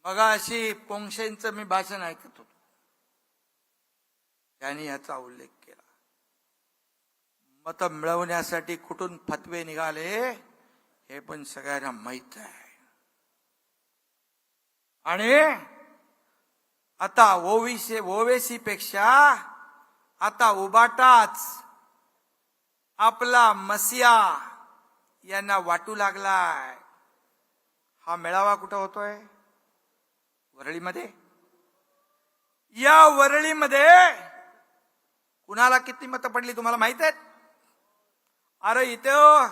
मगाशी पोंक्षेंचं मी भाषण ऐकत होतो, त्यांनी याचा उल्लेख केला. मत मिळवण्यासाठी कुठून फतवे निघाले हे पण सगळ्यांना माहित आहे. आणि आता ओवेसी पेक्षा आता उबाटाच आपला मसिया यांना वाटू लागलाय. हा मेळावा कुठं होतोय? वरळीमध्ये. या वरळीमध्ये कुणाला किती मतं पडली तुम्हाला माहित आहेत? अरे इथं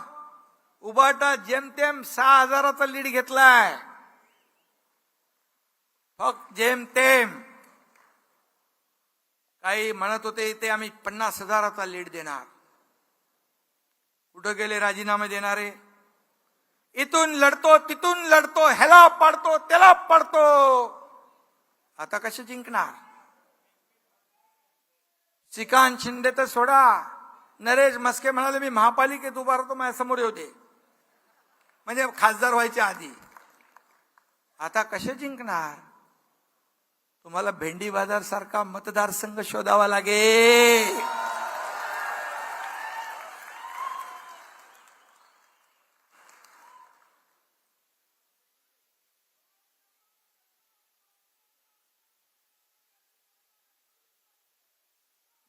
उबाटा जेमतेम 6,000चा लीड घेतलाय. फक्त जेमतेम. काही म्हणत होते इथे आम्ही 50,000चा लीड देणार. कुठं गेले राजीनामे देणारे? इथून लढतो तिथून लढतो, ह्याला पाडतो त्याला पाडतो. आता कसे जिंकणार? श्रीकांत शिंदे तर सोडा, नरेश मस्के म्हणाले मी महापालिकेत उभा राहतो, माझ्या समोर होते, म्हणजे खासदार व्हायच्या आधी. आता कसे जिंकणार? तुम्हाला भेंडी बाजार सारखा मतदारसंघ शोधावा लागेल.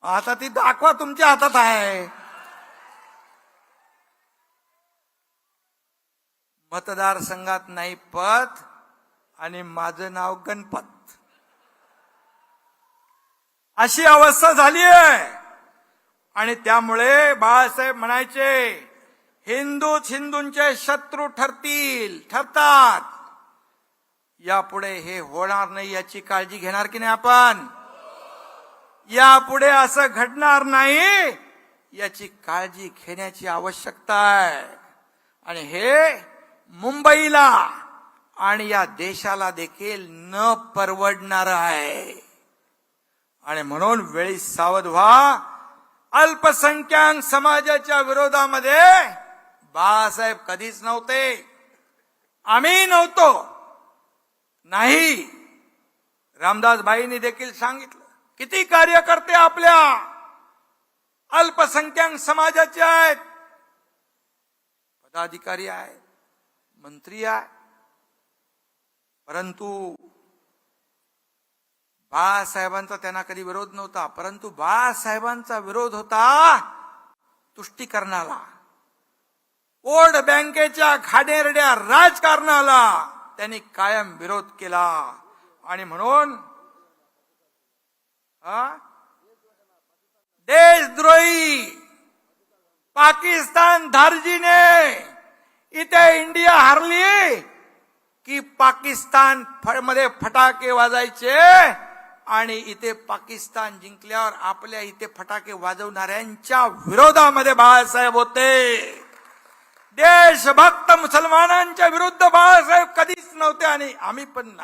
आता ती दाखवा, तुमच्या हातात आहे. मतदारसंघात नाही पत आणि माझं नाव गणपत, अशी अवस्था झाली आहे. आणि त्यामुळे बाळासाहेब म्हणायचे हिंदूच हिंदूंचे शत्रू ठरतात. यापुढे हे होणार नाही याची काळजी घेणार की नाही आपण? यापुढे असं घडणार नाही याची काळजी घेण्याची आवश्यकता आहे. आणि हे मुंबईला आणि या देशाला देखील न परवडणार आहे. आणि म्हणून वेळी सावध व्हा. अल्पसंख्याक समाजाच्या विरोधामध्ये बाळासाहेब कधीच नव्हते, आम्ही नव्हतो. नाही, रामदास भाईंनी देखील सांगितलं किती कार्यकर्ते आपल्या अल्पसंख्याक समाजाचे आहेत, पदाधिकारी आहेत, मंत्री आहेत. परंतु बाळासाहेबांचा त्यांना कधी विरोध नव्हता. परंतु बाळासाहेबांचा विरोध होता तुष्टीकरणाला, वोट बँकेच्या घाणेरड्या राजकारणाला त्यांनी कायम विरोध केला. आणि म्हणून देशद्रोही पाकिस्तान धार्जीने इथे इंडिया हारली की पाकिस्तान मध्ये फटाके वाजायचे आणि इथे पाकिस्तान जिंकल्यावर आपल्या इथे फटाके वाजवणाऱ्यांच्या विरोधामध्ये बाळासाहेब होते. देशभक्त मुसलमानांच्या विरुद्ध बाळासाहेब कधीच नव्हते आणि आम्ही पण नाही.